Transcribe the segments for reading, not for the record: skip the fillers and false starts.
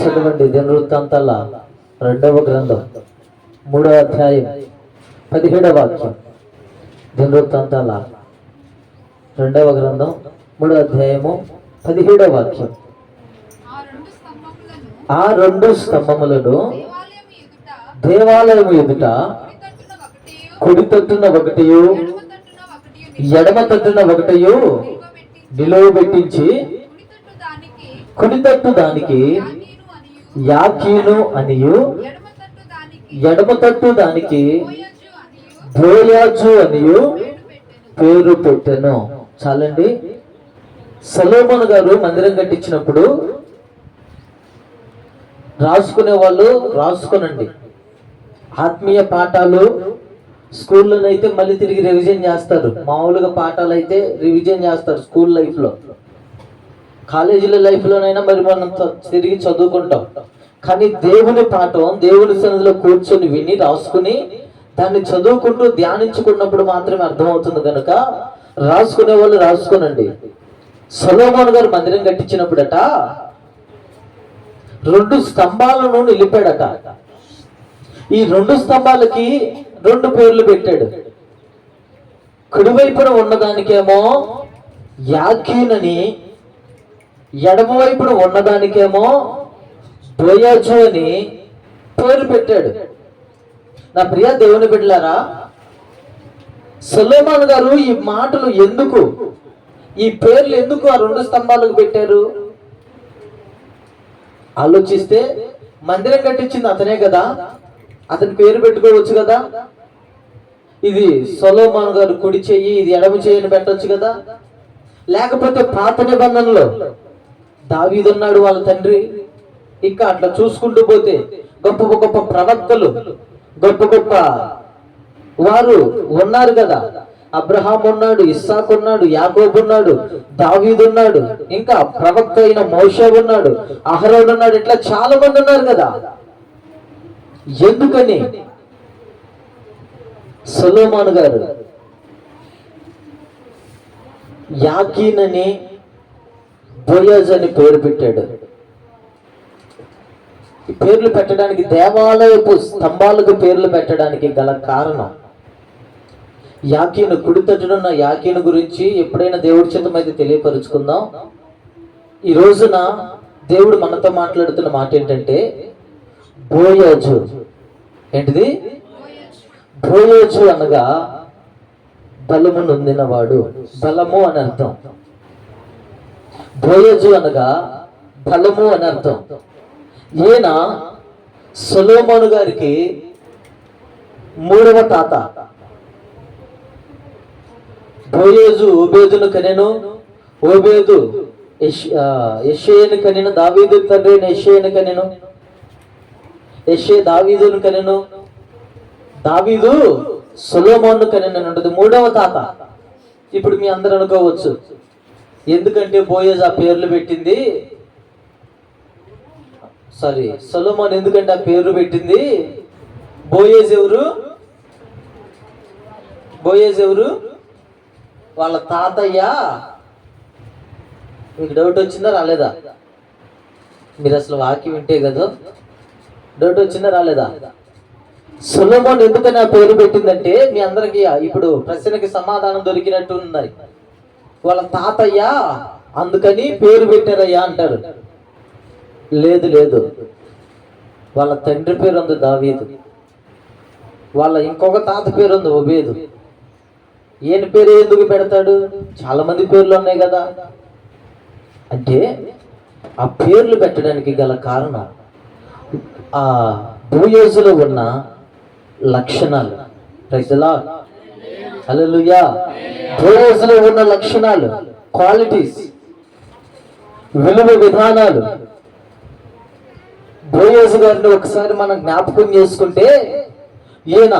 చదవండి. దినవృత్తాంతాల 2వ గ్రంథం 3వ అధ్యాయం 17వ వాక్యం. దినవృత్తాంతాల 2వ గ్రంథం 3వ అధ్యాయము 17వ వాక్యం. ఆ 2 స్తంభములను దేవాలయము ఎదుట కుడి తట్టున ఒకటియు ఎడమ తట్టున ఒకటియు నిలువబెట్టించి కుడి తట్టు దానికి యాకీను అనియు ఎడమ తట్టు దానికి బోయాజు అనియు పేరు పెట్టెను. చాలండి. సొలొమోను గారు మందిరం కట్టించినప్పుడు రాసుకునే వాళ్ళు రాసుకునండి. ఆత్మీయ పాఠాలు స్కూల్లోనైతే మళ్ళీ తిరిగి రివిజన్ చేస్తారు. మామూలుగా పాఠాలు అయితే రివిజన్ చేస్తారు స్కూల్ లైఫ్లో. కాలేజీల లైఫ్లోనైనా మరి మనం తిరిగి చదువుకుంటాం. కానీ దేవుని పాఠం దేవుని సన్నిధిలో కూర్చొని విని రాసుకుని దాన్ని చదువుకుంటూ ధ్యానించుకున్నప్పుడు మాత్రమే అర్థమవుతుంది కనుక రాసుకునే వాళ్ళు రాసుకునండి. సొలొమోను గారు మందిరం కట్టించినప్పుడట 2 స్తంభాలను నిలిపాడట. ఈ 2 స్తంభాలకి 2 పేర్లు పెట్టాడు. కుడివైపున ఉన్నదానికేమో యాకీనని, ఎడమ వైపున ఉన్నదానికేమో బోయాజు అని పేరు పెట్టాడు. నా ప్రియ దేవుని బిడ్డలారా, సొలొమోను గారు ఈ మాటలు ఎందుకు, ఈ పేర్లు ఎందుకు ఆ 2 స్తంభాలకు పెట్టారు ఆలోచిస్తే, మందిరం కట్టించింది అతనే కదా, అతని పేరు పెట్టుకోవచ్చు కదా. ఇది సొలొమోను గారు కుడి చెయ్యి, ఇది ఎడమ చెయ్యిని పెట్టొచ్చు కదా. లేకపోతే పాత నిబంధనలో దావీదు ఉన్నాడు, వాళ్ళ తండ్రి. ఇంకా అట్లా చూసుకుంటూ పోతే గొప్ప గొప్ప ప్రవక్తలు, గొప్ప గొప్ప వారు ఉన్నారు కదా. అబ్రహాం ఉన్నాడు, ఇస్సాకు ఉన్నాడు, యాకోబు ఉన్నాడు, దావీదు ఉన్నాడు, ఇంకా ప్రవక్త అయిన మోషే ఉన్నాడు, అహరోను ఉన్నాడు. ఇట్లా చాలా మంది ఉన్నారు కదా. ఎందుకని సొలొమోను గారు యాకీనని బోయాజు అని పేరు పెట్టాడు? ఈ పేర్లు పెట్టడానికి, దేవాలయపు స్తంభాలకు పేర్లు పెట్టడానికి గల కారణం, యాకీను కుడి తట్టునున్న యాకీను గురించి ఎప్పుడైనా దేవుడి చిత్తమైతే తెలియపరుచుకుందాం. ఈ రోజున దేవుడు మనతో మాట్లాడుతున్న మాట ఏంటంటే బోయాజు. ఏంటిది? బోయాజు అనగా బలము నొందినవాడు, బలము అని అర్థం. బోయాజు అనగా బలము అని అర్థం. ఈయన సొలొమోను గారికి 3వ తాత. బోయాజు ఓబేదును కనెను, ఓబేదు యెషయను కనెను, దావీదు తండ్రి యెషయను కనెను, యెషయ దావీదును కనెను, దావీదు సొలొమోను కనెను ఉంటుంది 3వ తాత. ఇప్పుడు మీ అందరూ అనుకోవచ్చు, ఎందుకంటే బోయాజు ఆ పేర్లు పెట్టింది, సారీ సొలొమోను ఎందుకంటే ఆ పేర్లు పెట్టింది? బోయాజు ఎవరు? బోయాజు ఎవరు? వాళ్ళ తాతయ్య. మీకు డౌట్ వచ్చిందా రాలేదా? మీరు అసలు వాక్యం వింటే కదా డౌట్ వచ్చిందా రాలేదా? సొలొమోను ఎందుకని ఆ పేరు పెట్టిందంటే మీ అందరికి ఇప్పుడు ప్రశ్నకి సమాధానం దొరికినట్టు ఉన్నాయి. వాళ్ళ తాతయ్య అందుకని పేరు పెట్టారయ్యా అంటారు. లేదు లేదు, వాళ్ళ తండ్రి పేరు ఉంది దావీదు, వాళ్ళ ఇంకొక తాత పేరు ఉంది ఓబేదు. ఈయన పేరు ఎందుకు పెడతాడు? చాలా మంది పేర్లు ఉన్నాయి కదా. అంటే ఆ పేర్లు పెట్టడానికి గల కారణం ఆ బోయాజులో ఉన్న లక్షణాలు. ప్రైజ్ ది లార్డ్, హల్లెలూయా. బోయాజులో ఉన్న లక్షణాలు, క్వాలిటీస్, విలువ విధానాలు. బోయాజు గారిని ఒకసారి మనం జ్ఞాపకం చేసుకుంటే ఈయన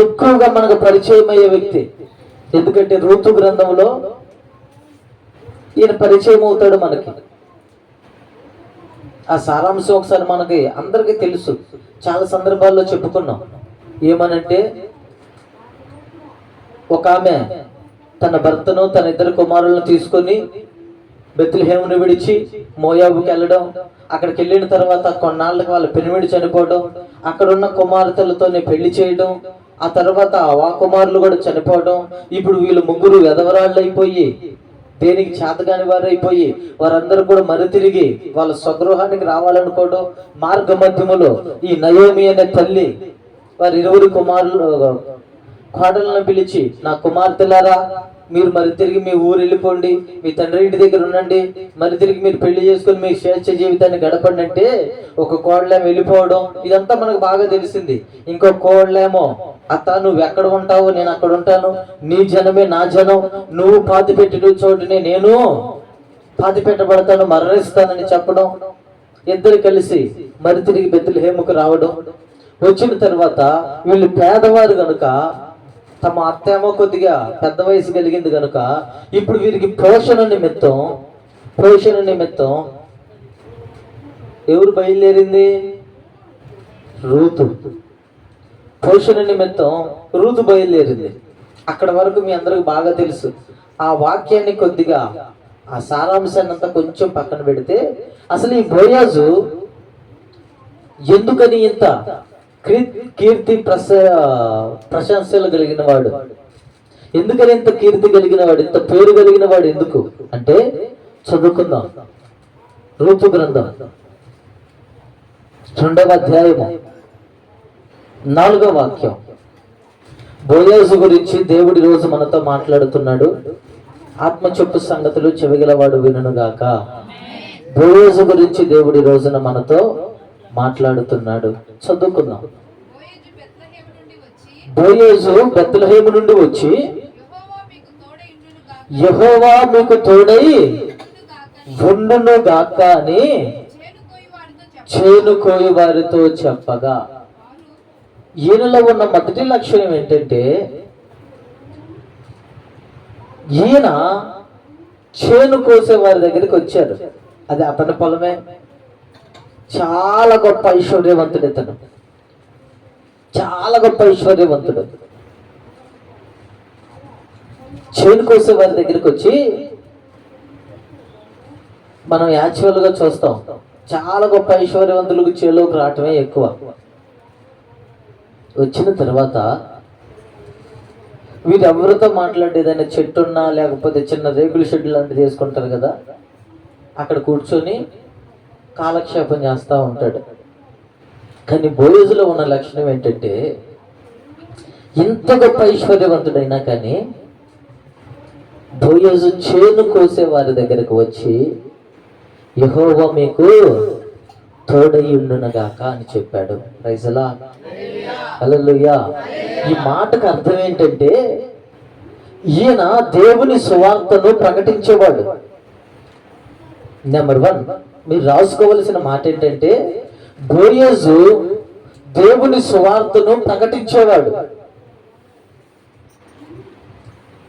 ఎక్కువగా మనకు పరిచయం అయ్యే వ్యక్తి. ఎందుకంటే రూతు గ్రంథంలో ఈయన పరిచయం అవుతాడు మనకి. ఆ సారాంశం ఒకసారి మనకి అందరికీ తెలుసు, చాలా సందర్భాల్లో చెప్పుకున్నాం. ఏమనంటే ఒక ఆమె తన భర్తను తన 2 కుమారులను తీసుకొని బెత్లెహేమును విడిచి మోయాబుకి వెళ్ళడం, అక్కడికి వెళ్ళిన తర్వాత కొన్నాళ్ళకి వాళ్ళ పెనిమిడి చనిపోవడం, అక్కడున్న కుమార్తెలతోనే పెళ్లి చేయడం, ఆ తర్వాత ఆ కుమారులు కూడా చనిపోవడం. ఇప్పుడు వీళ్ళు ముగ్గురు వెధవరాళ్ళు అయిపోయి, దేనికి చేతగాని వారు అయిపోయి, వారందరూ కూడా మరుతిరిగి వాళ్ళ స్వగృహానికి రావాలనుకోవడం. మార్గ మధ్యములో ఈ నయోమి అనే తల్లి వారి ఇరువురు కోడలను పిలిచి, నా కుమార్తెలారా, మీరు మరి తిరిగి మీ ఊరు వెళ్ళిపోండి, మీ తండ్రి ఇంటి దగ్గర ఉండండి, మరి తిరిగి మీరు పెళ్లి చేసుకుని మీ స్వేచ్ఛ జీవితాన్ని గడపండి అంటే, ఒక కోడలేమో వెళ్ళిపోవడం, ఇదంతా మనకు బాగా తెలిసింది. ఇంకో కోడలేమో, అత్త నువ్వు ఎక్కడ ఉంటావు, నేను అక్కడ ఉంటాను, నీ జనమే నా జనం, నువ్వు పాతి పెట్టిన చోటునే నేను పాతి పెట్టబడతాను, మరణిస్తానని చెప్పడం. ఇద్దరు కలిసి మరి తిరిగి బెత్లెహేముకు రావడం. వచ్చిన తర్వాత వీళ్ళు పేదవారు కనుక, తమ అత్తేమో కొద్దిగా పెద్ద వయసు కలిగింది కనుక, ఇప్పుడు వీరికి పోషణ నిమిత్తం ఎవరు బయలుదేరింది? రూతు. పోషణ నిమిత్తం రూతు బయలుదేరింది. అక్కడ వరకు మీ అందరికి బాగా తెలుసు. ఆ వాక్యాన్ని కొద్దిగా, ఆ సారాంశాన్ని అంతా కొంచెం పక్కన పెడితే, అసలు ఈ బోయాజు ఎందుకని ఇంత కీర్తి ప్రశంసలు కలిగిన వాడు, ఎందుకని ఇంత కీర్తి కలిగిన వాడు, ఇంత పేరు కలిగిన వాడు ఎందుకు అంటే, చదువుకుందాం. రూతు గ్రంథం 2వ అధ్యాయము 4వ వాక్యం. బోయాజు గురించి దేవుడి రోజు మనతో మాట్లాడుతున్నాడు. ఆత్మ చెప్పు సంగతులు చెవిగలవాడు వినుగాక. బోయాజు గురించి దేవుడి రోజున మనతో మాట్లాడుతున్నాడు. చదువుకుందాం. బోయాజు బెత్లెహేము నుండి వచ్చి, యెహోవా మీకు తోడై ఉండును గాక అని చేను కోయి వారితో చెప్పగా. ఈయనలో ఉన్న మొదటి లక్షణం ఏంటంటే, ఈయన చేను కోసే వారి దగ్గరికి వచ్చారు. అది అతని పొలమే. చాలా గొప్ప ఐశ్వర్యవంతుడు ఇతను, చాలా గొప్ప ఐశ్వర్యవంతుడు. చేను కోసే వారి దగ్గరికి వచ్చి, మనం యాక్చువల్గా చూస్తాం, చాలా గొప్ప ఐశ్వర్యవంతులకు చేలోకి రావటమే ఎక్కువ. వచ్చిన తర్వాత వీరు ఎవరితో మాట్లాడేదైనా చెట్టున్నా లేకపోతే చిన్న రేకుల షెడ్ లాంటిది వేసుకుంటారు కదా, అక్కడ కూర్చొని కాలక్షేపం చేస్తూ ఉంటాడు. కానీ బోయజులో ఉన్న లక్షణం ఏంటంటే, ఇంత గొప్ప ఐశ్వర్యవంతుడైనా కానీ బోయజు చేను కోసే వారి దగ్గరకు వచ్చి, యెహోవా మీకు తోడయ్యుండునుగాక అని చెప్పాడు. ప్రైజ్ లార్డ్, హల్లెలూయా. ఈ మాటకు అర్థం ఏంటంటే, ఈయన దేవుని సువార్తను ప్రకటించేవాడు. నెంబర్ 1 మీరు రాసుకోవలసిన మాట ఏంటంటే, బోయజు దేవుని సువార్తను ప్రకటించేవాడు.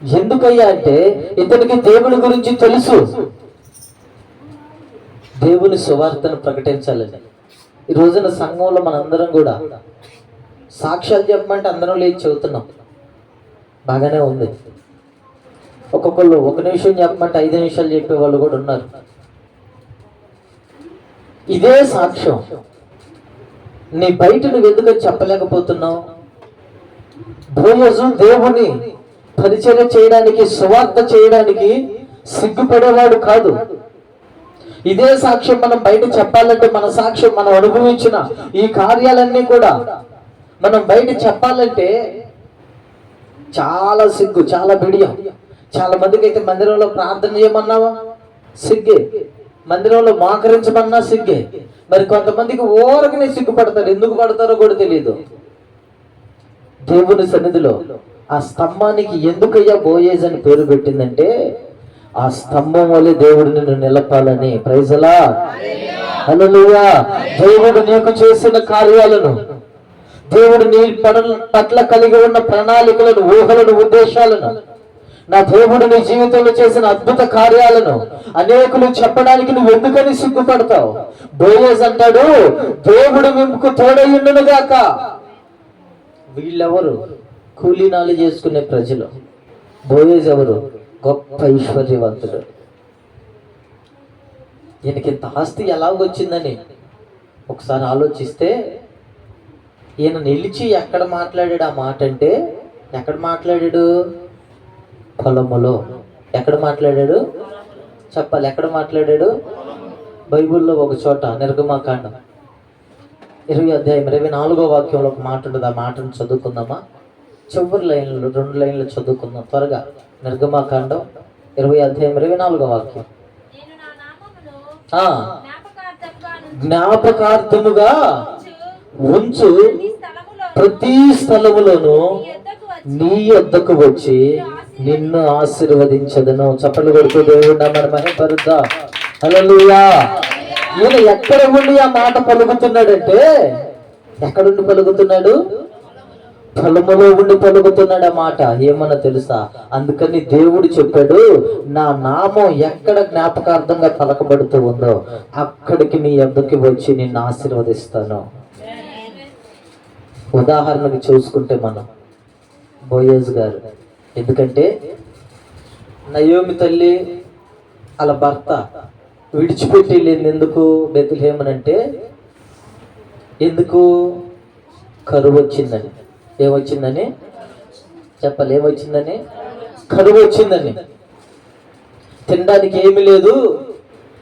ఎందుకయ్యా అంటే, ఇతనికి దేవుని గురించి తెలుసు. దేవుని సువార్తను ప్రకటించాలని ఈ రోజున సంఘంలో మనందరం కూడా సాక్ష్యాలు చెప్పమంటే అందరం లేచి చెబుతున్నాం, బాగానే ఉంది. ఒక్కొక్కళ్ళు 1 నిమిషం చెప్పమంటే 5 నిమిషాలు చెప్పే వాళ్ళు కూడా ఉన్నారు. ఇదే సాక్ష్యం నీ బయట నువ్వు ఎందుకు చెప్పలేకపోతున్నావు? బోయజు దేవుని పరిచయం చేయడానికి, సువార్త చేయడానికి సిగ్గుపడేవాడు కాదు. ఇదే సాక్ష్యం మనం బయట చెప్పాలంటే, మన సాక్ష్యం మనం అనుభవించిన ఈ కార్యాలన్నీ కూడా మనం బయట చెప్పాలంటే చాలా సిగ్గు, చాలా బిడియం. చాలా మందికి అయితే మందిరంలో ప్రార్థన చేయమన్నావా సిగ్గే, మందిరంలో మోకరించమన్నా సిగ్గే. మరి కొంతమందికి ఓరకనే సిగ్గుపడతారు, ఎందుకు పడతారో కూడా తెలియదు. దేవుని సన్నిధిలో ఆ స్తంభానికి ఎందుకయ్యా బోయేజ్ అని పేరు పెట్టిందంటే, ఆ స్తంభం వల్ల దేవుడు నిన్ను నిలపాలని. Praise lord, hallelujah. దేవుడు నీకు చేసిన కార్యాలను, దేవుడు నీ పట్ల కలిగి ఉన్న ప్రణాళికలను, ఊహలను, ఉద్దేశాలను, నా దేవుడు నీ జీవితంలో చేసిన అద్భుత కార్యాలను అనేకులు చెప్పడానికి నువ్వు ఎందుకని సిగ్గుపడతావు? బోయజ్ అంటాడు, దేవుడు మీకు తోడయ్యుండును గాక. వీళ్ళెవరు? కూలీనాలు చేసుకునే ప్రజలు. బోయజ్ ఎవరు? గొప్ప ఐశ్వర్యవంతుడు. ఈయనకి ఇంత ఆస్తి ఎలా వచ్చిందని ఒకసారి ఆలోచిస్తే, ఈయన నిలిచి ఎక్కడ మాట్లాడాడు ఆ మాట అంటే, ఎక్కడ మాట్లాడాడు? పొలములో. ఎక్కడ మాట్లాడాడు? చెప్పాలి, ఎక్కడ మాట్లాడాడు? బైబిల్లో ఒక చోట నిర్గమాకాండం 20 అధ్యాయం 24వ వాక్యంలో ఒక మాట ఉంటుంది. ఆ మాటను చదువుకుందామా? చివరి లైన్లు 2 లైన్లు చదువుకుందాం త్వరగా. నిర్గమాకాండం 20 అధ్యాయం 24వ వాక్యం. జ్ఞాపకార్థముగా ఉంచు ప్రతి స్థలములోను నీ యొద్దకు వచ్చి నిన్ను ఆశీర్వదించదను. చప్పట్లు కొడుతూ దేవుడు నామమున మహిమపరుద్దాం. హల్లెలూయా. ఈయన ఎక్కడ ఉండి ఆ మాట పలుకుతున్నాడంటే, ఎక్కడుండి పలుకుతున్నాడు? పొలములో ఉండి పలుకుతున్నాడు ఆ మాట. ఏమన్నా తెలుసా? అందుకని దేవుడు చెప్పాడు, నా నామం ఎక్కడ జ్ఞాపకార్థంగా పలకబడుతూ ఉందో అక్కడికి నీ యొద్దకి వచ్చి నిన్ను ఆశీర్వదిస్తాను. ఉదాహరణకు చూసుకుంటే మనం బోయజ్ గారు, ఎందుకంటే నయోమి తల్లి అలా భర్త విడిచిపెట్టి వెళ్ళింది ఎందుకు బెత్లెహేమునంటే, ఎందుకు? కరువు వచ్చిందని. ఏమొచ్చిందని చెప్పాలి, ఏమొచ్చిందని? కరువు వచ్చిందని. తినడానికి ఏమీ లేదు.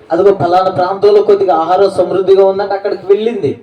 అదిగో ఫలానా ప్రాంతంలో కొద్దిగా ఆహారం సమృద్ధిగా ఉందంటే అక్కడికి వెళ్ళింది.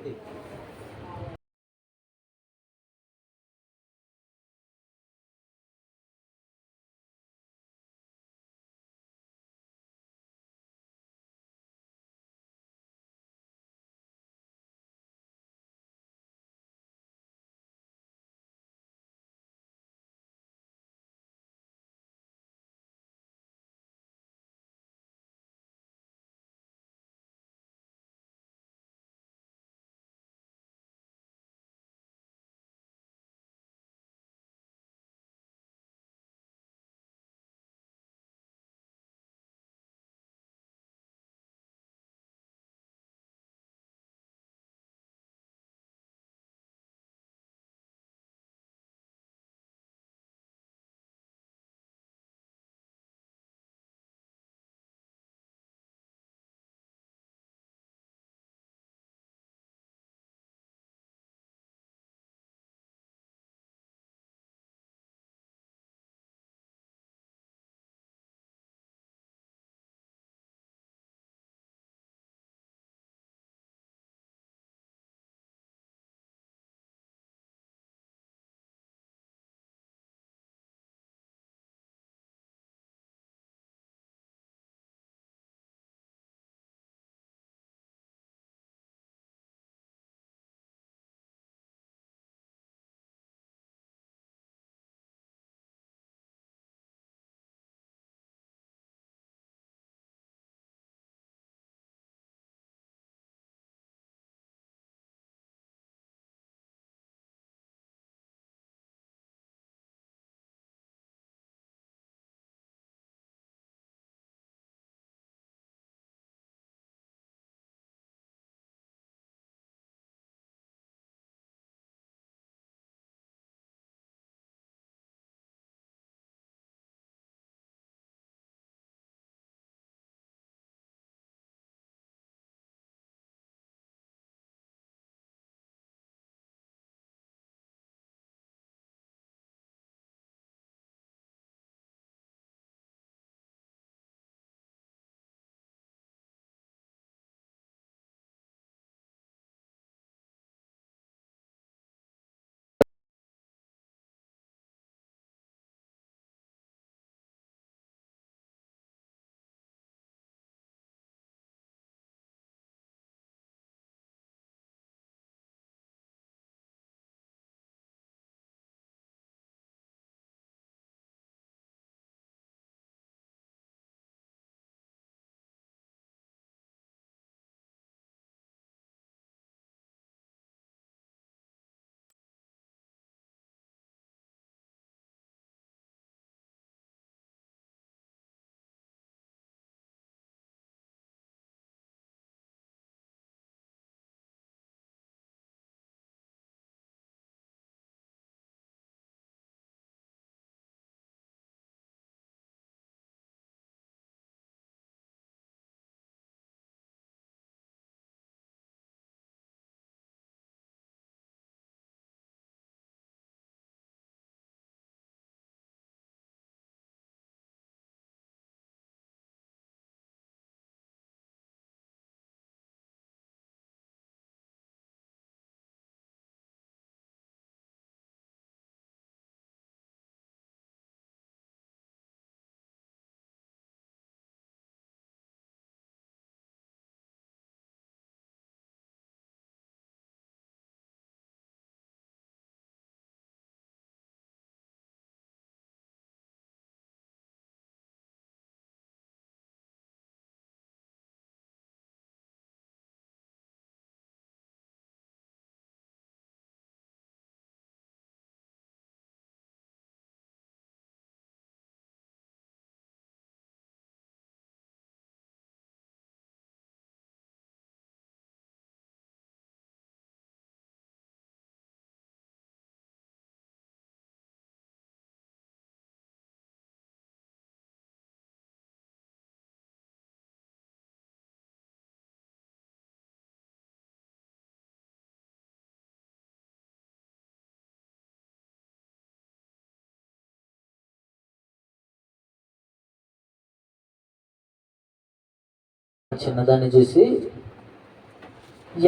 చిన్నదాన్ని చూసి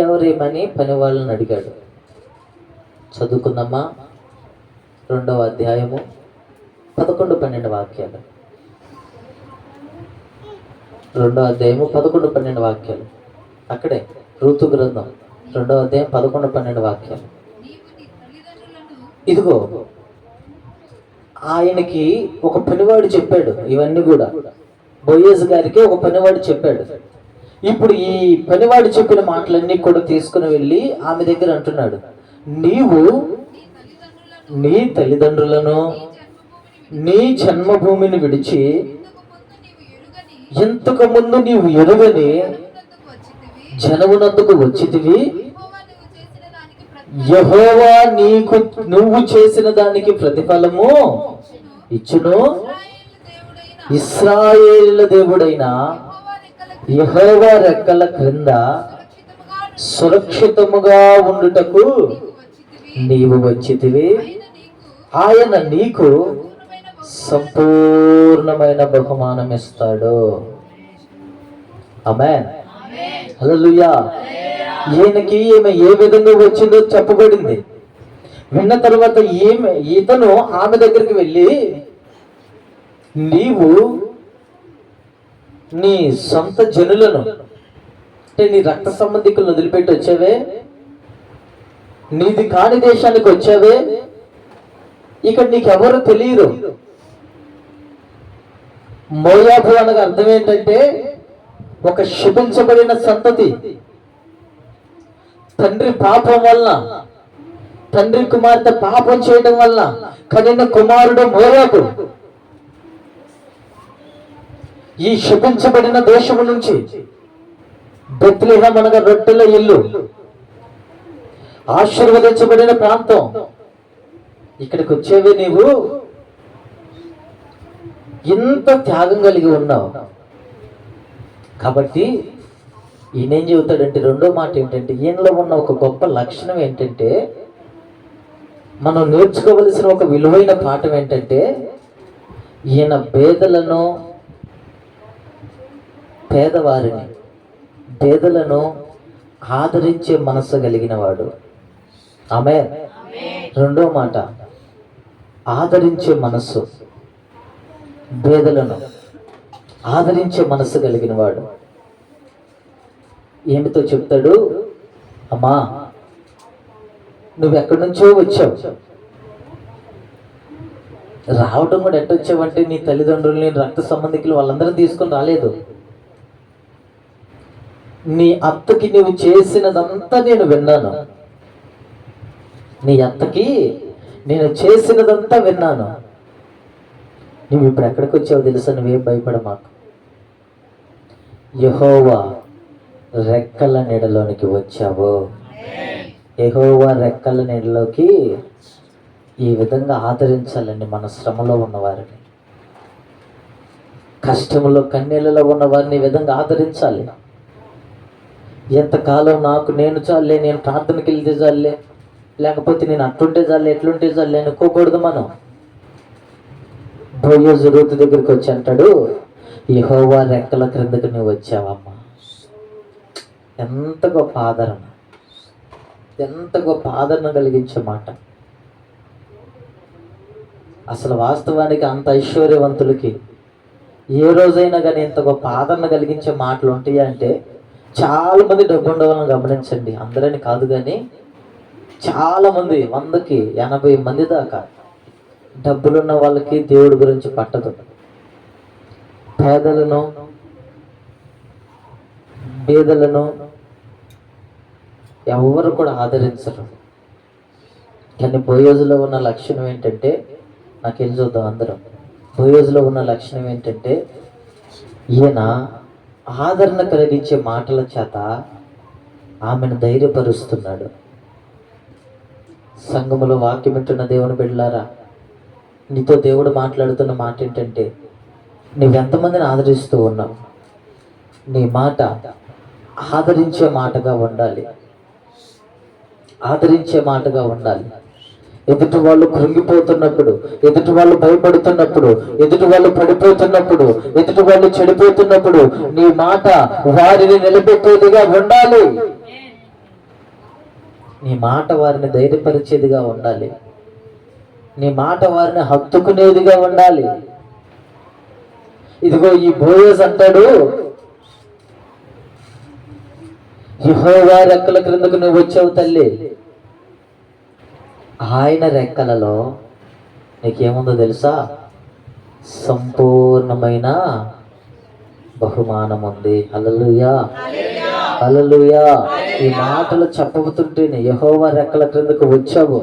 ఎవరేమని పని వాళ్ళని అడిగాడు. చదువుకుందమ్మా 2వ అధ్యాయము 11-12 వాక్యాలు. 2వ అధ్యాయము 11-12 వాక్యాలు. అక్కడే ఋతు గ్రంథం 2వ అధ్యాయం 11-12 వాక్యాలు. ఇదిగో ఆయనకి ఒక పనివాడు చెప్పాడు ఇవన్నీ కూడా. బోయేజు గారికి ఒక పనివాడు చెప్పాడు. ఇప్పుడు ఈ పనివాడు చెప్పిన మాటలన్నీ కూడా తీసుకుని వెళ్ళి ఆమె దగ్గర అంటున్నాడు, నీవు నీ తల్లిదండ్రులను నీ జన్మభూమిని విడిచి ఇంతకు ముందు నీవు ఎరుగని జనమునందుకు వచ్చితివి. యెహోవా నువ్వు చేసిన దానికి ప్రతిఫలము ఇచ్చును. ఇశ్రాయేలుల దేవుడైన యెహోవా రెక్కల క్రింద సురక్షితముగా ఉండుటకు నీవు వచ్చితివి. ఆయన నీకు సంపూర్ణమైన బహుమానం ఇస్తాడు. ఆమేన్, హల్లెలూయా. ఈయనకి ఈమె ఏ విధంగా వచ్చిందో చెప్పబడింది. విన్న తర్వాత ఇతను ఆమె దగ్గరికి వెళ్ళి, నీవు నీ సొంత జనులను అంటే నీ రక్త సంబంధికులను వదిలిపెట్టి వచ్చావే, నీది కాని దేశానికి వచ్చావే, ఇక్కడ నీకెవరు తెలియరు. మోయాబు అనగా అర్థం ఏంటంటే ఒక శపించబడిన సంతతి. తండ్రి పాపం వల్ల, తండ్రి కుమార్తె పాపం చేయడం వల్ల కనిన కుమారుడు మోయాబు. ఈ శపించబడిన దేశము నుంచి బెత్లెహేము అనగా రొట్టెల ఇల్లు, ఆశీర్వదించబడిన ప్రాంతం, ఇక్కడికి వచ్చేవే నీవు ఇంత త్యాగం కలిగి ఉన్నావు. కాబట్టి ఈయనేం చెబుతాడంటే, రెండో మాట ఏంటంటే, ఈయనలో ఉన్న ఒక గొప్ప లక్షణం ఏంటంటే, మనం నేర్చుకోవలసిన ఒక విలువైన పాఠం ఏంటంటే, ఈయన పేదలను ఆదరించే మనస్సు కలిగిన వాడు. ఆమేన్. రెండో మాట, ఆదరించే మనస్సు, పేదలను ఆదరించే మనస్సు కలిగిన వాడు. ఏమితో చెప్తాడు, అమ్మా నువ్వెక్కడి నుంచో వచ్చావు, రావటం కూడా ఎట్టొచ్చావంటే నీ తల్లిదండ్రుల్ని రక్త సంబంధికులు వాళ్ళందరూ తీసుకొని రాలేదు. నీ అత్తకి నువ్వు చేసినదంతా నేను విన్నాను, నీ అత్తకి నేను చేసినదంతా విన్నాను. నువ్వు ఇప్పుడు ఎక్కడికి వచ్చావో తెలుసా, నువ్వేం భయపడ మాకు. యెహోవా రెక్కల నీడలోనికి వచ్చావు. యెహోవా రెక్కల నీడలోకి ఈ విధంగా ఆదరించాలండి మన శ్రమలో ఉన్నవారిని, కష్టంలో కన్నీళ్ళలో ఉన్నవారిని ఈ విధంగా ఆదరించాలి. ఎంతకాలం నేను చాలే, నేను ప్రార్థనకి వెళ్తే చాలే, లేకపోతే నేను అట్లుంటే చాలే ఎట్లుంటే చాలే అనుకోకూడదు. మనం బోయజు రూతు దగ్గరికి వచ్చి అంటాడు, యెహోవా రెక్కల క్రిందకు నువ్వు వచ్చావమ్మా. ఎంత గొప్ప ఆదరణ, ఎంత గొప్ప ఆదరణ కలిగించే మాట. అసలు వాస్తవానికి అంత ఐశ్వర్యవంతులకి ఏ రోజైనా కానీ ఇంత గొప్ప ఆదరణ కలిగించే మాటలు ఉంటాయి అంటే, చాలా మంది డబ్బు ఉండవాలని గమనించండి. అందరని కాదు కానీ చాలా మంది, 100కి 80 మంది దాకా డబ్బులున్న వాళ్ళకి దేవుడి గురించి పట్టదు. బేదలను ఎవరు కూడా ఆదరించరు. కానీ బోయోజులో ఉన్న లక్షణం ఏంటంటే, నాకెళ్ళి చూద్దాం అందరం. బోయోజులో ఉన్న లక్షణం ఏంటంటే, ఈయన ఆదరణ కలిగించే మాటల చేత ఆమెను ధైర్యపరుస్తున్నాడు. సంఘములో వాక్యం వింటున్న దేవుని బిడ్డలారా, నీతో దేవుడు మాట్లాడుతున్న మాట ఏంటంటే, నువ్వెంతమందిని ఆదరిస్తూ ఉన్నావు, నీ మాట ఆదరించే మాటగా ఉండాలి, ఆదరించే మాటగా ఉండాలి. ఎదుటి వాళ్ళు కృంగిపోతున్నప్పుడు, ఎదుటి వాళ్ళు భయపడుతున్నప్పుడు, ఎదుటి వాళ్ళు పడిపోతున్నప్పుడు, ఎదుటి వాళ్ళు చెడిపోతున్నప్పుడు నీ మాట వారిని నిలబెట్టేదిగా ఉండాలి. నీ మాట వారిని ధైర్యపరిచేదిగా ఉండాలి. నీ మాట వారిని హత్తుకునేదిగా ఉండాలి. ఇదిగో ఈ బోయజ్ అంటాడు, యెహోవా రెక్కల క్రిందకు నువ్వు వచ్చావు తల్లి. ఆయన రెక్కలలో నీకేముందో తెలుసా? సంపూర్ణమైన బహుమానం ఉంది. హల్లెలూయా, హల్లెలూయా. ఈ మాటలు చెప్పబోతుంటేనే యెహోవా రెక్కల క్రిందకు వచ్చావు,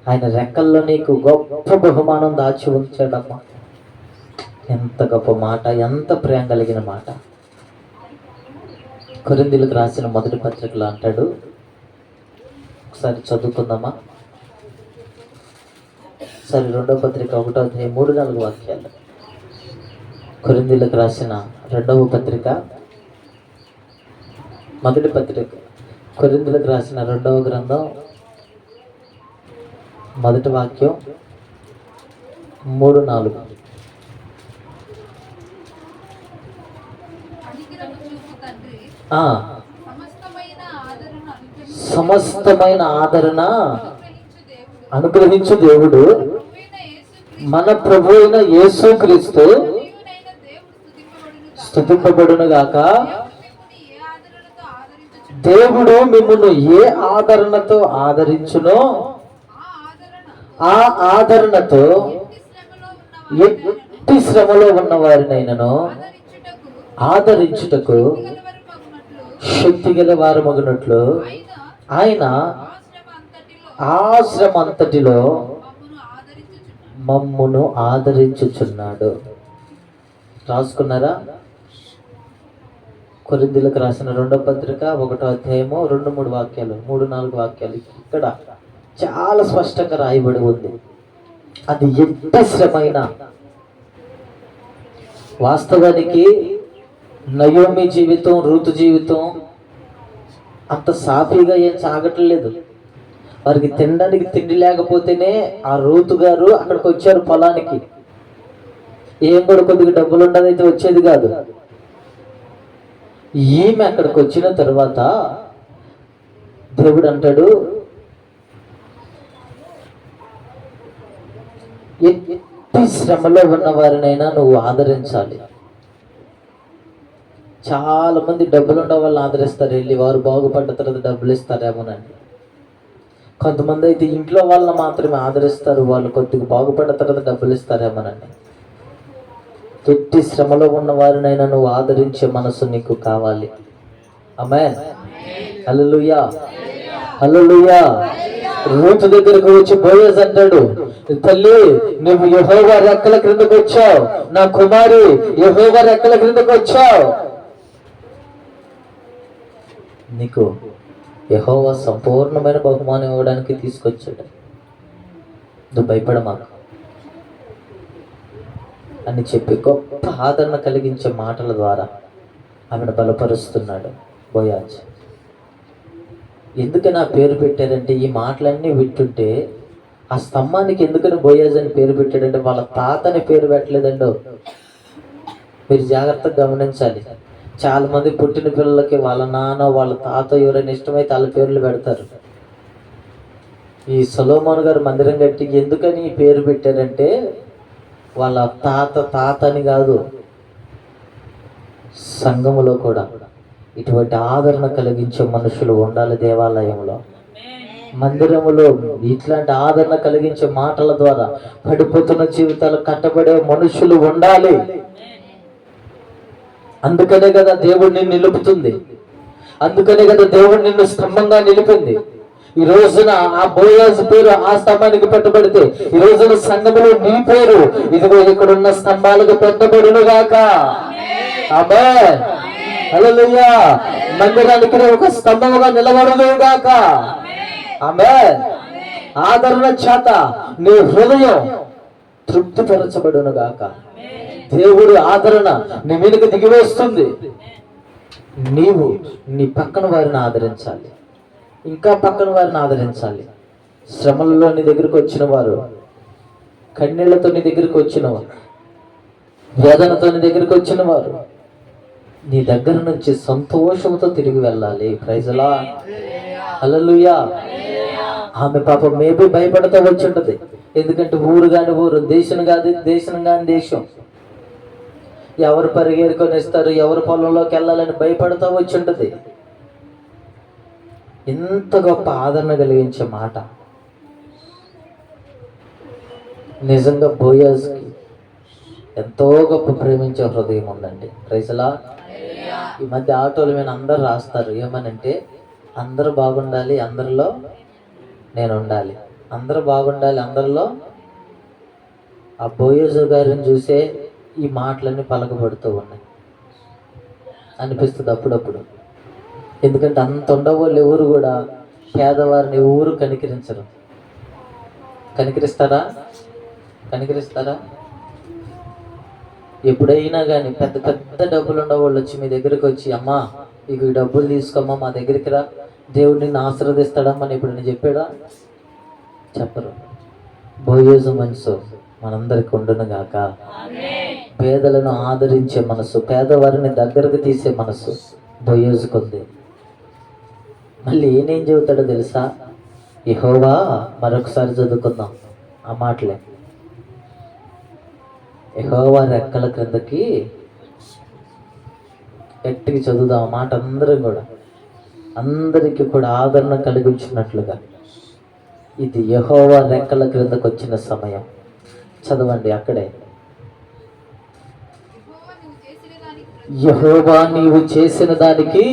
ఆయన రెక్కల్లో నీకు గొప్ప బహుమానం దాచి ఉంచాడమ్మా. ఎంత గొప్ప మాట, ఎంత ప్రేమ కలిగిన మాట. కొరింథీయులకు రాసిన మొదటి పత్రికలో అంటాడు, ఒకసారి చదువుకుందామా? సరే, 2వ పత్రిక 1వ అధ్యాయం 3-4 వాక్యాలు. కొరింథీయులకు రాసిన 2వ పత్రిక, మొదటి పత్రిక, కొరింథీయులకు రాసిన 2వ గ్రంథం, మొదటి వాక్యం 3-4. సమస్తమైన ఆదరణ అనుగ్రహించు దేవుడు మన ప్రభు అయిన యేసుక్రీస్తు స్తుతింపబడునుగాక. దేవుడు మిమ్మును ఏ ఆదరణతో ఆదరించునో ఆ ఆదరణతో ఎట్టి శ్రమలో ఉన్న వారినైనను ఆదరించుటకు శక్తి గల వారు మగునట్లు ఆయన ఆ శ్రమ అంతటిలో మమ్మును ఆదరించుచున్నాడు. రాసుకున్నారా? కొరింథీయులకు రాసిన 2వ పత్రిక 1వ అధ్యాయము 2-3 వాక్యాలు, 3-4 వాక్యాలు. ఇక్కడ చాలా స్పష్టంగా రాయబడి ఉంది. అది ఎంత శ్రమైనా. వాస్తవానికి నయోమి జీవితం, రూతు జీవితం అంత సాఫీగా ఏం సాగట్లేదు. వారికి తినడానికి తిండి లేకపోతేనే ఆ రూతు గారు అక్కడికి వచ్చారు పొలానికి. ఏం కూడా కొద్దిగా డబ్బులు ఉండదైతే వచ్చేది కాదు. ఈమె అక్కడికి వచ్చిన తర్వాత దేవుడు అంటాడు, ఎట్టి శ్రమలో ఉన్న వారినైనా నువ్వు ఆదరించాలి. చాలా మంది డబ్బులు ఉన్న వాళ్ళని ఆదరిస్తారు, వెళ్ళి వారు బాగుపడ్డ తర్వాత డబ్బులు ఇస్తారేమోనండి. కొంతమంది అయితే ఇంట్లో వాళ్ళని మాత్రమే ఆదరిస్తారు, వాళ్ళు కొద్దిగా బాగుపడ్డ తర్వాత డబ్బులు ఇస్తారేమోనండి. ఎట్టి శ్రమలో ఉన్న వారినైనా నువ్వు ఆదరించే మనసు నీకు కావాలి. ఆమేన్, హల్లెలూయా, హల్లెలూయా. రూతు దగ్గరకు వచ్చి బోయజ్ అంటాడు, తల్లి నువ్వు యెహోవా రెక్కల క్రిందకు వచ్చావు, నా కుమారి యెహోవా రెక్కల క్రిందకు వచ్చావు. నీకు యెహోవా సంపూర్ణమైన బహుమానం ఇవ్వడానికి తీసుకొచ్చాడు. నువ్వు భయపడమాకు అని చెప్పి గొప్ప ఆదరణ కలిగించే మాటల ద్వారా ఆమెను బలపరుస్తున్నాడు బోయాజ్. ఎందుకని ఆ పేరు పెట్టారంటే, ఈ మాటలన్నీ వింటుంటే ఆ స్తంభానికి ఎందుకని బోయాజ్ అని పేరు పెట్టాడంటే వాళ్ళ తాతని పేరు పెట్టలేదండో. మీరు జాగ్రత్తగా గమనించాలి. చాలా మంది పుట్టిన పిల్లలకి వాళ్ళ నాన్న వాళ్ళ తాత ఎవరైనా ఇష్టమైతే వాళ్ళ పేర్లు పెడతారు. ఈ సొలొమోను గారు మందిరం కట్టి ఎందుకని ఈ పేరు పెట్టారంటే వాళ్ళ తాత అని కాదు, సంఘములో కూడా ఇటువంటి ఆదరణ కలిగించే మనుషులు ఉండాలి. దేవాలయంలో, మందిరములో ఇట్లాంటి ఆదరణ కలిగించే మాటల ద్వారా పడిపోతున్న జీవితాలు కట్టబడే మనుషులు ఉండాలి. అందుకనే కదా దేవుడు నిన్ను నిలుపుతుంది, అందుకనే కదా దేవుడు నిన్ను స్తంభంగా నిలిపింది. ఈ రోజున ఆ బోయాజ్ పేరు ఆ స్తంభానికి పెట్టబడితే ఈ రోజున సంఘములో నీ పేరు ఇదిగో ఇక్కడున్న స్తంభాలకు పెట్టబడును గాక. ఆమేన్, హల్లెలూయా. మందిరానికి ఒక స్తంభముగా నిలబడును గాక. ఆమేన్. ఆదరణ చేత నీ హృదయం తృప్తిపరచబడును గాక. దేవుడు ఆదరణ నీ మీదకి దిగివేస్తుంది. నీవు నీ పక్కన వారిని ఆదరించాలి, ఇంకా పక్కన వారిని ఆదరించాలి. శ్రమలలో నీ దగ్గరికి వచ్చిన వారు, కన్నీళ్లతో నీ దగ్గరికి వచ్చిన వారు, వేదనతో నీ దగ్గరికి వచ్చిన వారు నీ దగ్గర నుంచి సంతోషంతో తిరిగి వెళ్ళాలి. ప్రైజ్ లార్డ్, హల్లెలూయా. ఆమె పాపం మేబీ భయపడతా వచ్చి ఉంటది, ఎందుకంటే ఊరు కాని ఊరు, దేశం కాదు దేశం కాని దేశం, ఎవరు పరిగెరుకొని ఇస్తారు, ఎవరు పొలంలోకి వెళ్ళాలని భయపడతా వచ్చి ఉంటది. ఎంత గొప్ప ఆదరణ కలిగించే మాట. నిజంగా బోయాజ్కి ఎంతో గొప్ప ప్రేమించే హృదయం ఉందండి. Praise Lord. ఈ మధ్య ఆటోల మీద అందరు రాస్తారు ఏమనంటే, అందరూ బాగుండాలి, అందరిలో నేను ఉండాలి, అందరూ బాగుండాలి, అందరిలో. ఆ బోయజు గారిని చూసే ఈ మాటలన్నీ పలకబడుతూ ఉన్నాయి అనిపిస్తుంది అప్పుడప్పుడు. ఎందుకంటే అంత ఉండవాళ్ళు ఎవరు కూడా పేదవారిని ఎవరు కనికరించరు. కనికరిస్తారా? కనికరిస్తారా? ఎప్పుడైనా కానీ పెద్ద పెద్ద డబ్బులు ఉండవాళ్ళు వచ్చి మీ దగ్గరికి వచ్చి, అమ్మా ఇక ఈ డబ్బులు తీసుకోమ్మా మా దగ్గరికి రా, దేవుడు నిన్ను ఆశీర్వదిస్తాడమ్మా అని ఎప్పుడైనా చెప్పాడా? చెప్పరు. బోయజు మనసు మనందరికి ఉండును గాక. పేదలను ఆదరించే మనసు, పేదవారిని దగ్గరకు తీసే మనసు బోయజుకుంది. మళ్ళీ ఏనేం చెబుతాడో తెలుసా? యెహోవా, మరొకసారి చదువుకుందాం ఆ మాటలే. యెహోవా రెక్కల క్రిందకి, గట్టిగా చదువుదాం ఆ మాట అందరం కూడా, అందరికీ కూడా ఆదరణ కలిగించినట్లుగా. ఇది యెహోవా రెక్కల క్రిందకు వచ్చిన సమయం. చదవండి అక్కడే. యెహోవా నీవు చేసిన దానికి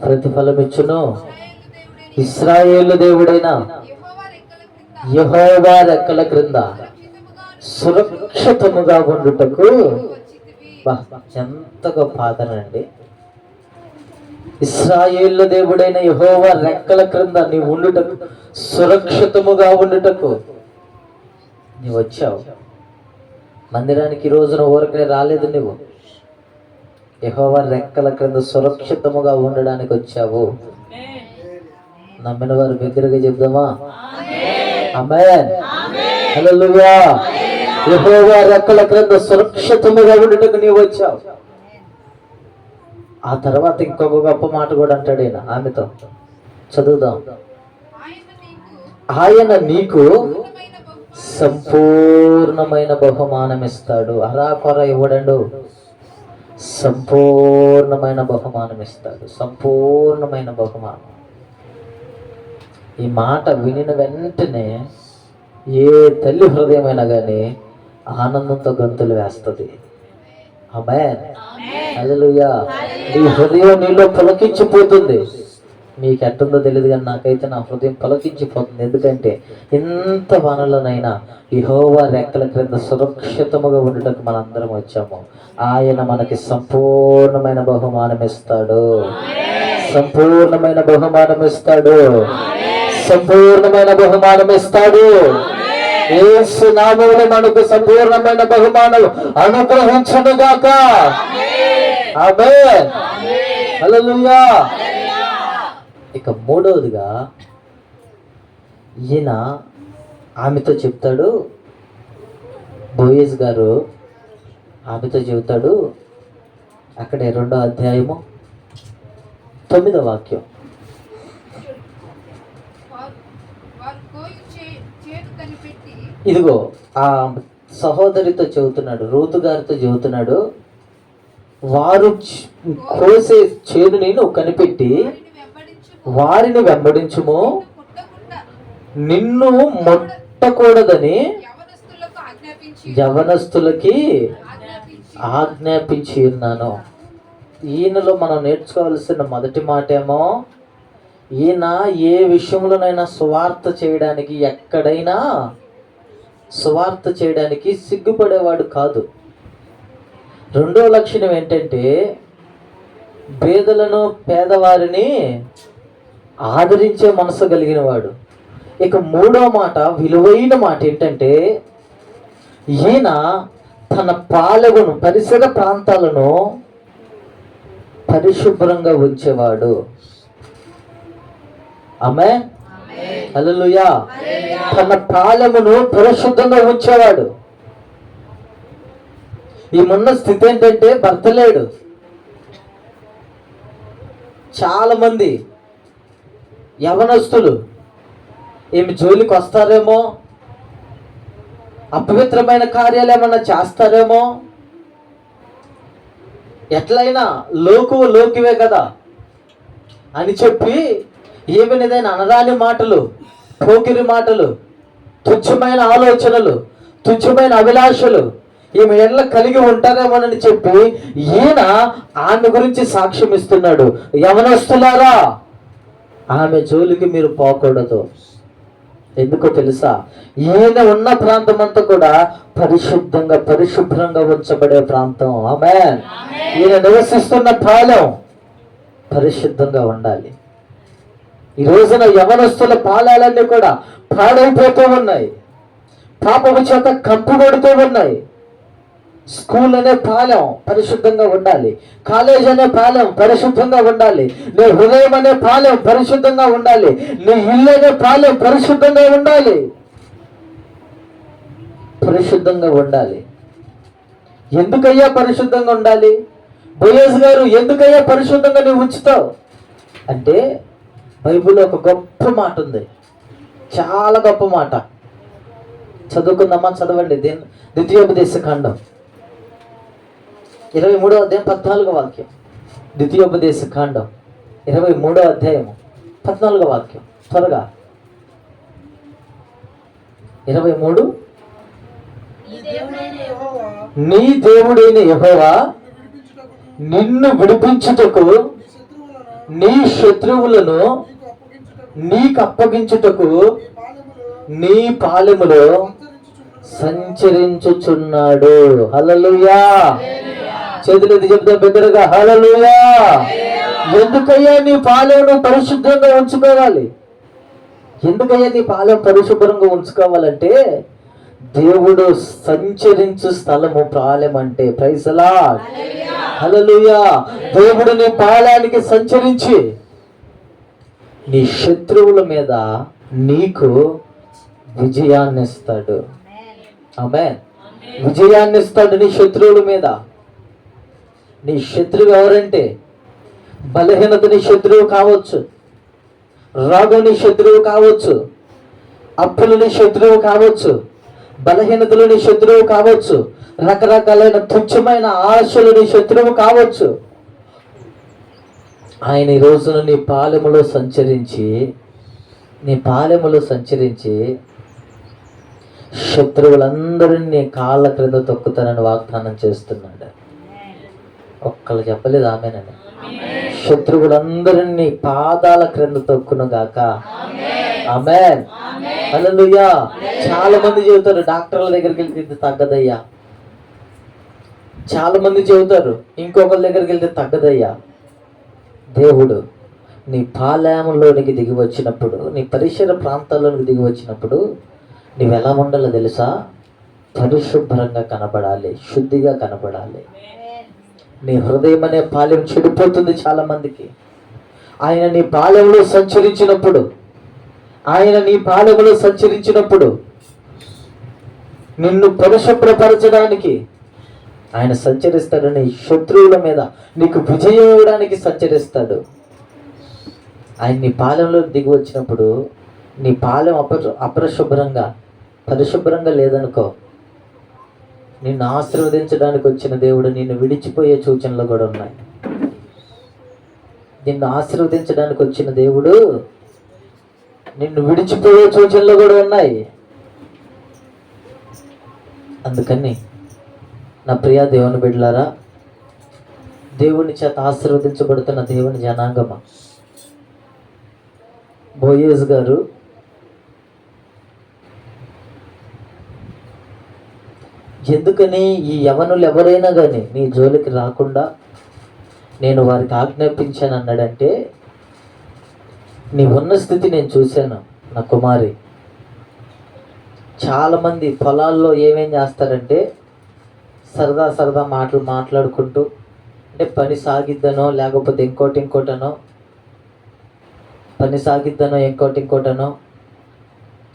ప్రతిఫలమిచ్చును. ఇశ్రాయేలు దేవుడైన యెహోవా రెక్కల క్రింద సురక్షితముగా ఉండుటకు. ఎంత గొప్ప ఆదరణ అండి. ఇశ్రాయేలు దేవుడైన యెహోవా రెక్కల క్రింద నీవు ఉండుటకు, సురక్షితముగా ఉండుటకు నీవు వచ్చావు. మందిరానికి ఈ రోజున ఊరకనే రాలేదు నువ్వు. యెహోవా రెక్కల క్రింద సురక్షితముగా ఉండడానికి వచ్చావు. నమ్మిన వారు బిగ్గరగా చెప్దామా? ఆమేన్, హల్లెలూయా. యెహోవా రెక్కల క్రింద సురక్షితముగా ఉండుటకు నీవు వచ్చావు. ఆ తర్వాత ఇంకొక గొప్ప మాట కూడా అంటాడు ఆయన ఆమెతో. చదువుదాం. ఆయన నీకు సంపూర్ణమైన బహుమానం ఇస్తాడు. అరాకొర ఇవ్వడండు, సంపూర్ణమైన బహుమానం ఇస్తాడు. సంపూర్ణమైన బహుమానం. ఈ మాట వినిన వెంటనే ఏ తల్లి హృదయమైనా కానీ ఆనందంతో గంతులు వేస్తుంది. ఆమేన్, హల్లెలూయా. నీ హృదయం నీలో పులకించిపోతుంది. మీకు ఎట్టుందో తెలియదు కానీ నాకైతే నా హృదయం పులకించిపోతుంది. ఎందుకంటే ఇంత వానలోనైనా యెహోవా రెక్కల క్రింద సురక్షితముగా ఉండటకు మనందరం వచ్చాము. ఆయన మనకి సంపూర్ణమైన బహుమానం ఇస్తాడు. సంపూర్ణమైన బహుమానం ఇస్తాడు. సంపూర్ణమైన బహుమానం ఇస్తాడు. యేసు నామములో మనకు సంపూర్ణమైన బహుమానం అనుగ్రహించునుగాక. ఆమేన్, హల్లెలూయా. ఇక మూడవదిగా ఈయన ఆమెతో చెప్తాడు, బోయజ్ గారు ఆమెతో చెబుతాడు. అక్కడే 2వ అధ్యాయము 9వ వాక్యం. ఇదిగో ఆ సహోదరితో చెబుతున్నాడు, రూతు గారితో చెబుతున్నాడు, వారు కోసే చేదుని నువ్వు కనిపెట్టి వారిని వెంబడించుము, నిన్ను ముట్టకూడదని యవనస్తులకి ఆజ్ఞాపించి ఉన్నాను. ఈయనలో మనం నేర్చుకోవాల్సిన మొదటి మాట ఏమో, ఈయన ఏ విషయంలోనైనా సువార్త చేయడానికి, ఎక్కడైనా సువార్త చేయడానికి సిగ్గుపడేవాడు కాదు. రెండో లక్షణం ఏంటంటే పేదలను, పేదవారిని ఆదరించే మనసు కలిగిన వాడు. ఇక మూడో మాట, విలువైన మాట ఏంటంటే, ఈయన తన పాలెమును, పరిసర ప్రాంతాలను పరిశుభ్రంగా ఉంచేవాడు. ఆమేన్, హల్లెలూయా. తన పాలెమును పరిశుద్ధంగా ఉంచేవాడు. ఈమెన్న స్థితి ఏంటంటే భర్త లేడు. చాలా మంది యవనస్తులు ఈమె జోలికి వస్తారేమో, అపవిత్రమైన కార్యాలు ఏమన్నా చేస్తారేమో, ఎట్లయినా లోకువే కదా అని చెప్పి ఏమైనా అనరాని మాటలు, పోకిరి మాటలు, తుచ్చమైన ఆలోచనలు, తుచ్చమైన అభిలాషలు ఈమె ఎట్లా కలిగి ఉంటారేమోనని చెప్పి ఈయన ఆమె గురించి సాక్ష్యం ఇస్తున్నాడు. యవనస్తులారా, ఆమె జోలికి మీరు పోకూడదు. ఎందుకో తెలుసా? ఈయన ఉన్న ప్రాంతం అంతా కూడా పరిశుభ్రంగా ఉంచబడే ప్రాంతం. ఆమేన్. ఈయన నివసిస్తున్న పాలెం పరిశుద్ధంగా ఉండాలి. ఈ రోజున యవనస్తుల పాలాలన్నీ కూడా పాడైపోతూ ఉన్నాయి, పాపము చేత కంపుకొడుతూ ఉన్నాయి. స్కూల్ అనే పాలెం పరిశుద్ధంగా ఉండాలి, కాలేజ్ అనే పాలెం పరిశుద్ధంగా ఉండాలి, నీ హృదయం అనే పాలెం పరిశుద్ధంగా ఉండాలి, నీ ఇల్లు అనే పాలెం పరిశుద్ధంగా ఉండాలి. పరిశుద్ధంగా ఉండాలి. ఎందుకయ్యా పరిశుద్ధంగా ఉండాలి? బోయజ్ గారు, ఎందుకయ్యా పరిశుద్ధంగా నువ్వు ఉంచుతావు అంటే, బైబిల్లో ఒక గొప్ప మాట ఉంది, చాలా గొప్ప మాట. చదువుకుందామా? చదవండి. ద్వితీయోపదేశ కాండం 23వ అధ్యాయం 14వ వాక్యం. ద్వితీయోపదేశ కాండం 23వ అధ్యాయము 14వ వాక్యం. త్వరగా 23. నీ దేవుడైన యెహోవా నిన్ను విడిపించుటకు, నీ శత్రువులను నీకు అప్పగించుటకు నీ పాలెములో సంచరించుచున్నాడు. హల్లెలూయా. చేతులెత్తి చెప్తా బిగ్గరగా, హల్లెలూయా. ఎందుకయ్యా నీ పాలెమును పరిశుభ్రంగా ఉంచుకోవాలి? ఎందుకయ్యా నీ పాలెం పరిశుభ్రంగా ఉంచుకోవాలంటే, దేవుడు సంచరించు స్థలము పాలెం అంటే. Praise the lord. హల్లెలూయా. దేవుడు నీ పాలానికి సంచరించి నీ శత్రువుల మీద నీకు విజయాన్ని ఇస్తాడు. ఆమేన్. విజయాన్ని ఇస్తాడు నీ శత్రువుల మీద. నీ శత్రువు ఎవరంటే, బలహీనత నీ శత్రువు కావచ్చు, రోగం నీ శత్రువు కావచ్చు, అప్పులు నీ శత్రువు కావచ్చు, బలహీనతలు నీ శత్రువు కావచ్చు, రకరకాలైన తుచ్చమైన ఆశలు నీ శత్రువు కావచ్చు. ఆయన ఈ రోజున నీ పాలెములో సంచరించి శత్రువులందరినీ నీ కాళ్ళ క్రింద తొక్కుతానని వాగ్దానం చేస్తున్నాడు. ఒక్కళ్ళు చెప్పలేదు ఆమేనని. శత్రువులందరినీ నీ పాదాల క్రింద తొక్కును గాక. ఆమేన్. హల్లెలూయా. చాలా మంది చెబుతారు, డాక్టర్ల దగ్గరికి వెళ్తే తగ్గదయ్యా. చాలా మంది చెబుతారు, ఇంకొకరి దగ్గరికి వెళ్తే తగ్గదయ్యా. దేవుడు నీ పాలెంలోనికి దిగి వచ్చినప్పుడు, నీ పరిసర ప్రాంతాల్లోనికి దిగి వచ్చినప్పుడు నువ్వు ఎలా ఉండాలో తెలుసా? పరిశుభ్రంగా కనబడాలి, శుద్ధిగా కనబడాలి. నీ హృదయం అనే పాలెం చెడిపోతుంది చాలా మందికి. ఆయన నీ పాలెంలో సంచరించినప్పుడు నిన్ను పరిశుభ్రపరచడానికి ఆయన సంచరిస్తాడు. నీ శత్రువుల మీద నీకు విజయం ఇవ్వడానికి సంచరిస్తాడు. ఆయన నీ పాలెంలో దిగి వచ్చినప్పుడు, నీ పాలెం పరిశుభ్రంగా లేదనుకో, నిన్ను ఆశీర్వదించడానికి వచ్చిన దేవుడు నిన్ను విడిచిపోయే సూచనలు కూడా ఉన్నాయి. నిన్ను ఆశీర్వదించడానికి వచ్చిన దేవుడు నిన్ను విడిచిపోయే సూచనలు కూడా ఉన్నాయి. అందుకని నా ప్రియ దేవుని బిడ్డలారా, దేవుని చేత ఆశీర్వదించబడుతున్న దేవుని జనాంగమా, బోయేజ్ గారు ఎందుకని ఈ యవనులు ఎవరైనా కానీ నీ జోలికి రాకుండా నేను వారికి ఆజ్ఞాపించాను అన్నాడంటే, నీ ఉన్న స్థితి నేను చూశాను. నా కుమారి, చాలామంది పొలాల్లో ఏమేం చేస్తారంటే, సరదా మాట్లాడుకుంటూ, అంటే పని సాగిద్దనో లేకపోతే ఇంకోటనో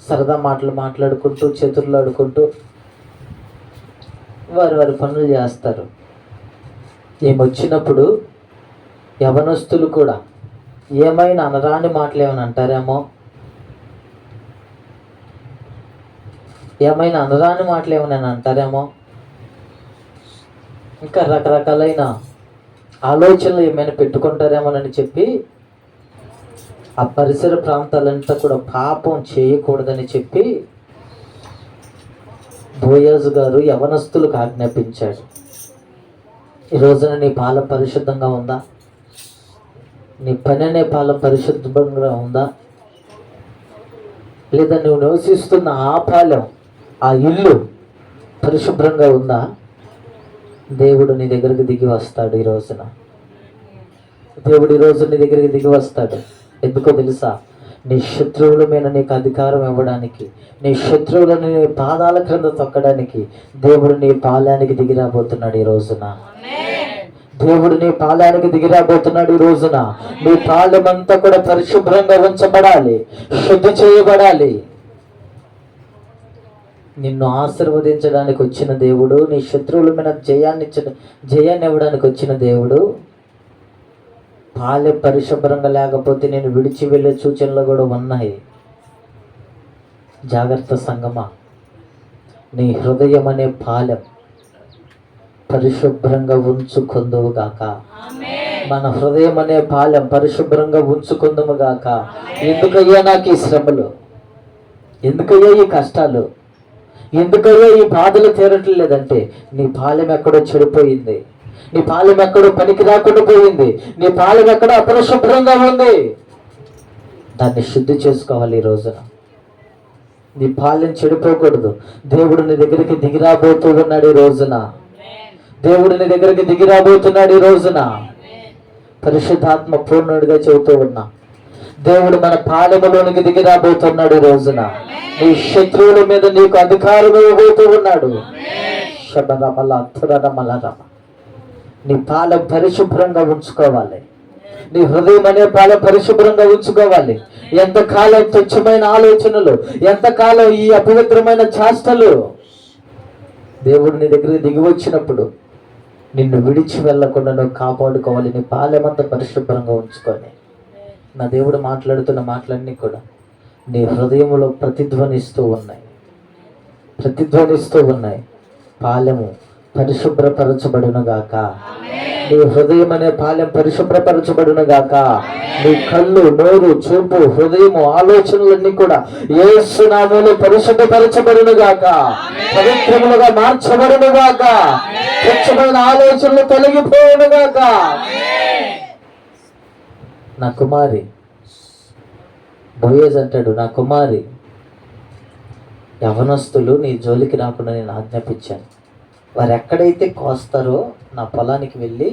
సరదా మాటలు మాట్లాడుకుంటూ చేతుల్లో ఆడుకుంటూ వారి వారి పనులు చేస్తారు. ఏమొచ్చినప్పుడు యవనస్తులు కూడా ఏమైనా అనరాని మాటలు ఏమైనా అంటారేమో, ఏమైనా అనరాని మాటలు ఏమైనా అంటారేమో, ఇంకా రకరకాలైన ఆలోచనలు ఏమైనా పెట్టుకుంటారేమోనని చెప్పి ఆ పరిసర ప్రాంతాలంతా కూడా పాపం చేయకూడదని చెప్పి బోయజు గారు యవనస్తులకు ఆజ్ఞాపించాడు. ఈ రోజున నీ పాలెం పరిశుద్ధంగా ఉందా? నీ పని అనే పాలెం పరిశుద్ధంగా ఉందా? లేదా నువ్వు నివసిస్తున్న ఆ పాలెం, ఆ ఇల్లు పరిశుభ్రంగా ఉందా? దేవుడు నీ దగ్గరికి దిగి వస్తాడు. ఈ రోజున దేవుడు ఈ రోజు నీ దగ్గరికి దిగి వస్తాడు. ఎందుకో తెలుసా? నీ శత్రువుల మీద నీకు అధికారం ఇవ్వడానికి, నీ శత్రువులను నీ పాదాల క్రింద తొక్కడానికి దేవుడు నీ పాలెనికి దిగి రాబోతున్నాడు. ఈ రోజున దేవుడు నీ పాలెనికి దిగి రాబోతున్నాడు. ఈ రోజున నీ పాలెమంతా కూడా పరిశుభ్రంగా ఉంచబడాలి, శుద్ధి చేయబడాలి. నిన్ను ఆశీర్వదించడానికి వచ్చిన దేవుడు, నీ శత్రువుల మీద జయాన్ని ఇవ్వడానికి వచ్చిన దేవుడు, పాలెం పరిశుభ్రంగా లేకపోతే నేను విడిచి వెళ్ళే సూచనలు కూడా ఉన్నాయి. జాగ్రత్త సంగమా, నీ హృదయం అనే పాలెం పరిశుభ్రంగా ఉంచుకుందువుగాక. మన హృదయం అనే పాలెం పరిశుభ్రంగా ఉంచుకుందుముగాక. ఎందుకయ్యా నాకు ఈ శ్రమలు? ఎందుకయ్యా ఈ కష్టాలు? ఎందుకయ్యా ఈ బాధలు తీరట్లేదంటే నీ పాలెం ఎక్కడో చెడిపోయింది, నీ పాలెం ఎక్కడో పనికి రాకుండా పోయింది, నీ పాలెం ఎక్కడో అపరిశుభ్రంగా ఉంది. దాన్ని శుద్ధి చేసుకోవాలి. ఈ రోజున నీ పాలెం చెడిపోకూడదు. దేవుడు నీ దగ్గరికి దిగిరాబోతూ ఉన్నాడు. ఈ రోజున దేవుడు నీ దగ్గరికి దిగిరాబోతున్నాడు. ఈ రోజున పరిశుద్ధాత్మ పూర్ణుడిగా చెబుతూ ఉన్నా, దేవుడు మన పాలెములోనికి దిగిరాబోతున్నాడు. ఈ రోజున నీ శత్రువుల మీద నీకు అధికారం ఇవ్వబోతూ ఉన్నాడు. నీ పాలెం పరిశుభ్రంగా ఉంచుకోవాలి. నీ హృదయం అనే పాలెం పరిశుభ్రంగా ఉంచుకోవాలి. ఎంతకాలం తుచ్చమైన ఆలోచనలు, ఎంతకాలం ఈ అపవిత్రమైన చేష్టలు, దేవుడు నీ దగ్గర దిగి వచ్చినప్పుడు నిన్ను విడిచి వెళ్లకుండా నువ్వు కాపాడుకోవాలి. నీ పాలెమంతా పరిశుభ్రంగా ఉంచుకొని. నా దేవుడు మాట్లాడుతున్న మాటలన్నీ కూడా నీ హృదయంలో ప్రతిధ్వనిస్తూ ఉన్నాయి. పాలెము పరిశుభ్రపరచబడునుగాక. నీ హృదయం అనే పాలెం పరిశుభ్రపరచబడునుగాక. నీ కళ్ళు, నోరు, చూపు, హృదయము, ఆలోచనలన్నీ కూడా యేసు నామములో పరిశుభ్రపరచబడునుగాక, పవిత్రములుగా మార్చబడునుగాక, స్వచ్ఛమైన ఆలోచనలు తొలగిపోవునుగాక. నా కుమారి, బోయజ్ అంటాడు, నా కుమారి, యవనస్తులు నీ జోలికి రాకుండా నేను ఆజ్ఞాపించాను. వారు ఎక్కడైతే కోస్తారో, నా పొలానికి వెళ్ళి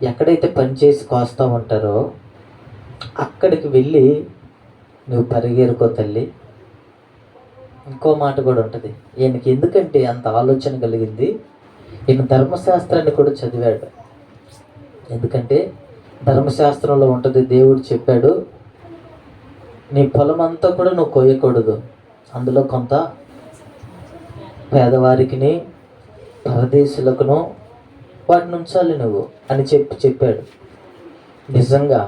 ఎక్కడైతే పనిచేసి కోస్తూ ఉంటారో అక్కడికి వెళ్ళి నువ్వు పరిగెరుకో తల్లి. ఇంకో మాట కూడా ఉంటుంది. ఈయనకి ఎందుకంటే అంత ఆలోచన కలిగింది, ఈయన ధర్మశాస్త్రాన్ని కూడా చదివాడు. ఎందుకంటే ధర్మశాస్త్రంలో ఉంటుంది, దేవుడు చెప్పాడు, నీ పొలం అంతా కూడా నువ్వు కోయకూడదు, అందులో కొంత పేదవారికి, పరదేశులకును వాటిని ఉంచాలి నువ్వు అని చెప్పాడు. నిజంగా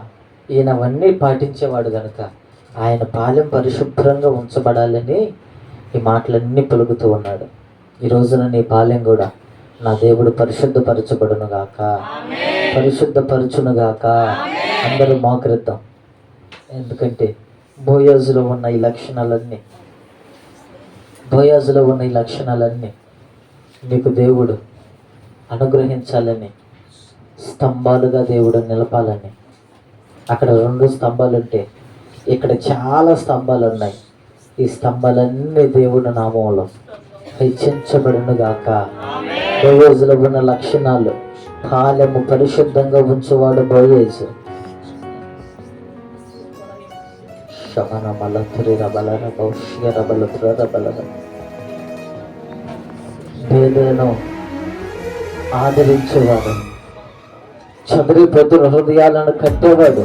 ఈయన అవన్నీ పాటించేవాడు కనుక ఆయన పాలెం పరిశుభ్రంగా ఉంచబడాలని ఈ మాటలన్నీ పలుకుతూ ఉన్నాడు. ఈ రోజున నీ పాలెం కూడా నా దేవుడు పరిశుద్ధపరచబడునుగాక, పరిశుద్ధపరచునుగాక. అందరూ మోకరిద్దాం. ఎందుకంటే బోయాజులో ఉన్న ఈ లక్షణాలన్నీ నీకు దేవుడు అనుగ్రహించాలని, స్తంభాలుగా దేవుడు నిలపాలని. అక్కడ 2 స్తంభాలు ఉంటే ఇక్కడ చాలా స్తంభాలు ఉన్నాయి. ఈ స్తంభాలన్నీ దేవుడి నామంలో హెచ్చించబడునుగాక. బోయజులో ఉన్న లక్షణాలు, పాలెము పరిశుద్ధంగా ఉంచువాడు బోయజు. శమన మలతురి రబలర భౌష్య రబలతుర రబలర. పేదలను ఆదరించేవాడు, చదిరిపోతున్న హృదయాలను కట్టేవాడు,